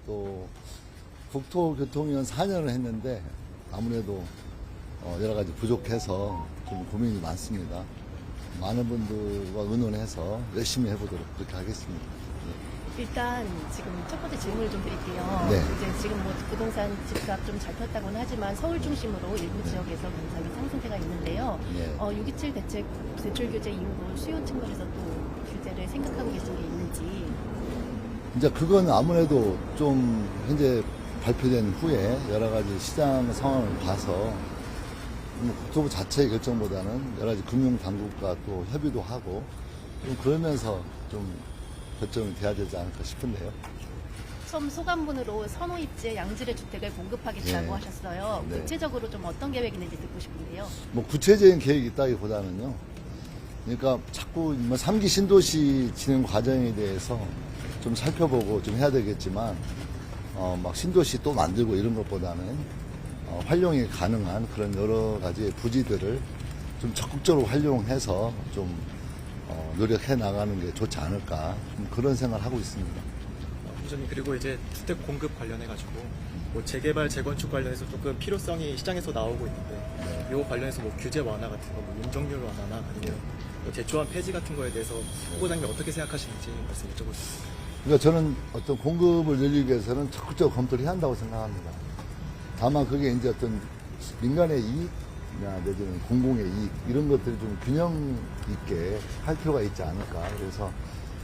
또 국토교통위원 4년을 했는데 아무래도 여러 가지 부족해서 좀 고민이 많습니다. 많은 분들과 의논해서 열심히 해보도록 그렇게 하겠습니다. 일단 지금 첫 번째 질문을 좀 드릴게요. 네. 이제 지금 뭐 부동산 집값 좀 잘 폈다고는 하지만 서울 중심으로 일부 지역에서 굉장히 상승세가 있는데요. 네. 6.27 대출 규제 이후로 수요 측면에서 또 규제를 생각하고 계신 게 있는지. 이제 그건 아무래도 좀 현재 발표된 후에 여러 가지 시장 상황을 봐서 국토부 자체의 결정보다는 여러 가지 금융당국과 또 협의도 하고 좀 그러면서 좀 결정이 돼야 되지 않을까 싶은데요. 처음 소감문으로 선호 입지의 양질의 주택을 공급하겠다고 네. 하셨어요. 네. 구체적으로 좀 어떤 계획이 있는지 듣고 싶은데요. 뭐 구체적인 계획이 있다기보다는요. 그러니까 자꾸 뭐 3기 신도시 진행 과정에 대해서 좀 살펴보고 좀 해야 되겠지만 막 신도시 또 만들고 이런 것보다는 활용이 가능한 그런 여러 가지 부지들을 좀 적극적으로 활용해서 좀 노력해 나가는 게 좋지 않을까 좀 그런 생각을 하고 있습니다. 부장님, 그리고 이제 주택 공급 관련해가지고 뭐 재개발, 재건축 관련해서 조금 필요성이 시장에서 나오고 있는데 이거 관련해서 뭐 규제 완화 같은 거, 뭐 용적률 완화나 아니면 뭐 제초안 폐지 같은 거에 대해서 후보자님이 어떻게 생각하시는지 말씀 여쭤보겠습니다. 그러니까 저는 어떤 공급을 늘리기 위해서는 적극적으로 검토를 해야 한다고 생각합니다. 다만 그게 이제 어떤 민간의 이익이나 내지는 공공의 이익 이런 것들이 좀 균형 있게 할 필요가 있지 않을까. 그래서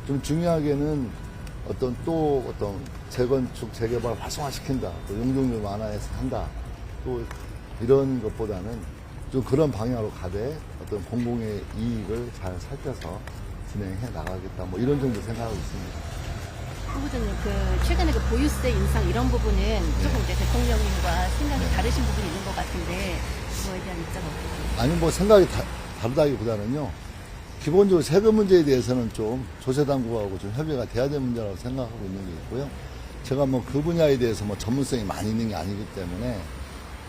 좀 중요하게는 어떤 재건축, 재개발 활성화시킨다. 또 용적률 완화해서 한다. 또 이런 것보다는 좀 그런 방향으로 가되 어떤 공공의 이익을 잘 살펴서 진행해 나가겠다. 뭐 이런 정도 생각하고 있습니다. 후보자님, 최근에 보유세 인상 이런 부분은 조금 이제 대통령님과 생각이 다르신 부분이 있는 것 같은데 그거에 대한 입장 어떠세요? 아니 뭐 생각이 다르다기보다는요. 기본적으로 세금 문제에 대해서는 좀 조세당국하고 좀 협의가 돼야 될 문제라고 생각하고 있는 게 있고요. 제가 뭐 그 분야에 대해서 뭐 전문성이 많이 있는 게 아니기 때문에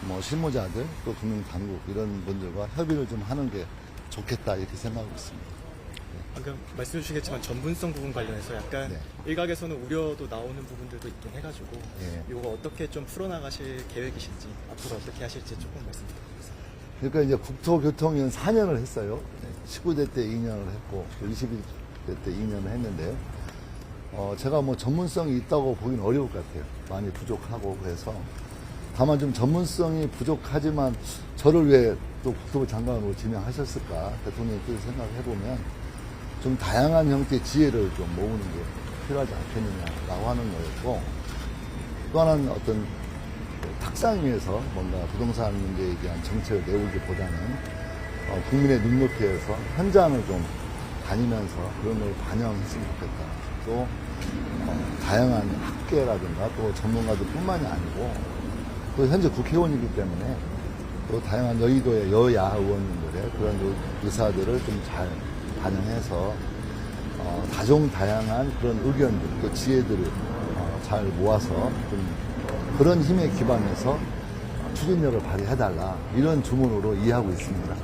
뭐 실무자들 또 금융당국 이런 분들과 협의를 좀 하는 게 좋겠다 이렇게 생각하고 있습니다. 방금 말씀해 주시겠지만 전문성 부분 관련해서 약간 네. 일각에서는 우려도 나오는 부분들도 있긴 해가지고 네. 이거 어떻게 좀 풀어나가실 계획이신지 앞으로 어떻게 하실지 조금 말씀 부탁드리겠습니다. 그러니까 이제 국토교통위원 4년을 했어요. 19대 때 2년을 했고 21대 때 2년을 했는데요. 제가 뭐 전문성이 있다고 보기는 어려울 것 같아요. 많이 부족하고 그래서 다만 좀 전문성이 부족하지만 저를 왜 또 국토부 장관으로 지명하셨을까 대통령께서 생각해보면 좀 다양한 형태의 지혜를 좀 모으는 게 필요하지 않겠느냐라고 하는 거였고 또 하나는 어떤 탁상위에서 뭔가 부동산 문제에 대한 정책을 내오기보다는 국민의 눈높이에서 현장을 좀 다니면서 그런 걸 반영했으면 좋겠다. 또 다양한 학계라든가 또 전문가들 뿐만이 아니고 또 현재 국회의원이기 때문에 또 다양한 여의도의 여야 의원님들의 그런 의사들을 좀 잘 반영해서 다종다양한 그런 의견들 또 지혜들을 잘 모아서 좀 그런 힘에 기반해서 추진력을 발휘해달라 이런 주문으로 이해하고 있습니다.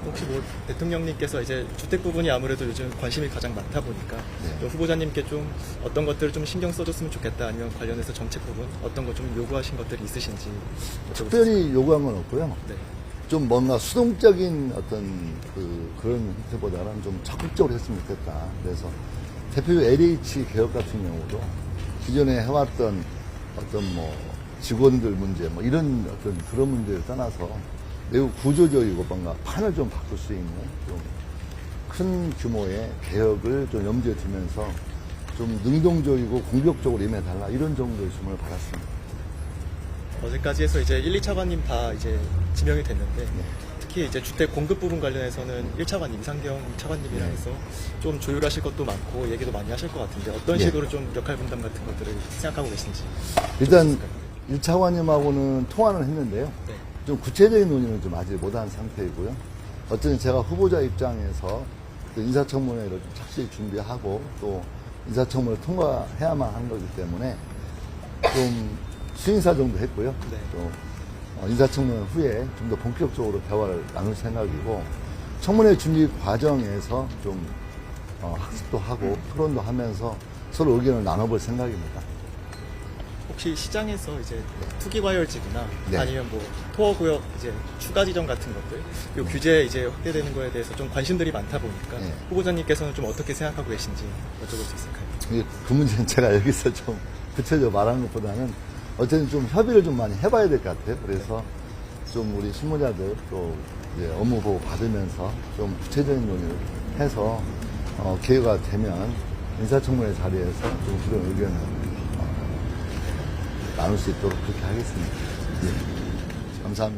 혹시 뭐 대통령님께서 이제 주택 부분이 아무래도 요즘 관심이 가장 많다 보니까 네. 또 후보자님께 좀 어떤 것들을 좀 신경 써줬으면 좋겠다 아니면 관련해서 정책 부분 어떤 거 좀 요구하신 것들이 있으신지 여쭤보겠습니다. 특별히 요구한 건 없고요. 네. 좀 뭔가 수동적인 어떤 그런 형태보다는 좀 적극적으로 했으면 좋겠다. 그래서 대표적 LH 개혁 같은 경우도 기존에 해왔던 어떤 뭐 직원들 문제 뭐 이런 어떤 그런 문제를 떠나서 매우 구조적이고 뭔가 판을 좀 바꿀 수 있는 좀 큰 규모의 개혁을 좀 염두에 두면서 좀 능동적이고 공격적으로 임해달라 이런 정도의 주문을 받았습니다. 어제까지 해서 이제 1, 2차관님 다 이제 지명이 됐는데 네. 특히 이제 주택 공급 부분 관련해서는 1차관 임상경 차관님이랑 네. 해서 좀 조율하실 것도 많고 얘기도 많이 하실 것 같은데 어떤 네. 식으로 좀 역할 분담 같은 것들을 생각하고 계신지 일단 1차관님하고는 통화는 했는데요. 네. 좀 구체적인 논의는 좀 아직 못한 상태이고요. 어쨌든 제가 후보자 입장에서 그 인사청문회를 좀 착실히 준비하고 또 인사청문회를 통과해야만 하는 거기 때문에 좀 수인사 정도 했고요. 네. 또 인사청문회 후에 좀 더 본격적으로 대화를 나눌 생각이고 청문회 준비 과정에서 좀 학습도 하고 토론도 하면서 서로 의견을 나눠볼 생각입니다. 혹시 시장에서 이제 투기과열지구나 네. 아니면 뭐 토어구역 이제 추가 지정 같은 것들, 요 규제 이제 확대되는 거에 대해서 좀 관심들이 많다 보니까 네. 후보자님께서는 좀 어떻게 생각하고 계신지 여쭤볼 수 있을까요? 그 문제는 제가 여기서 좀 구체적으로 말하는 것보다는 어쨌든 좀 협의를 좀 많이 해봐야 될 것 같아요. 그래서 좀 우리 신문자들 또 이제 업무 보고 받으면서 좀 구체적인 논의를 해서 기회가 되면 인사청문회 자리에서 좀 그런 의견을 나눌 수 있도록 그렇게 하겠습니다. 예. 감사합니다.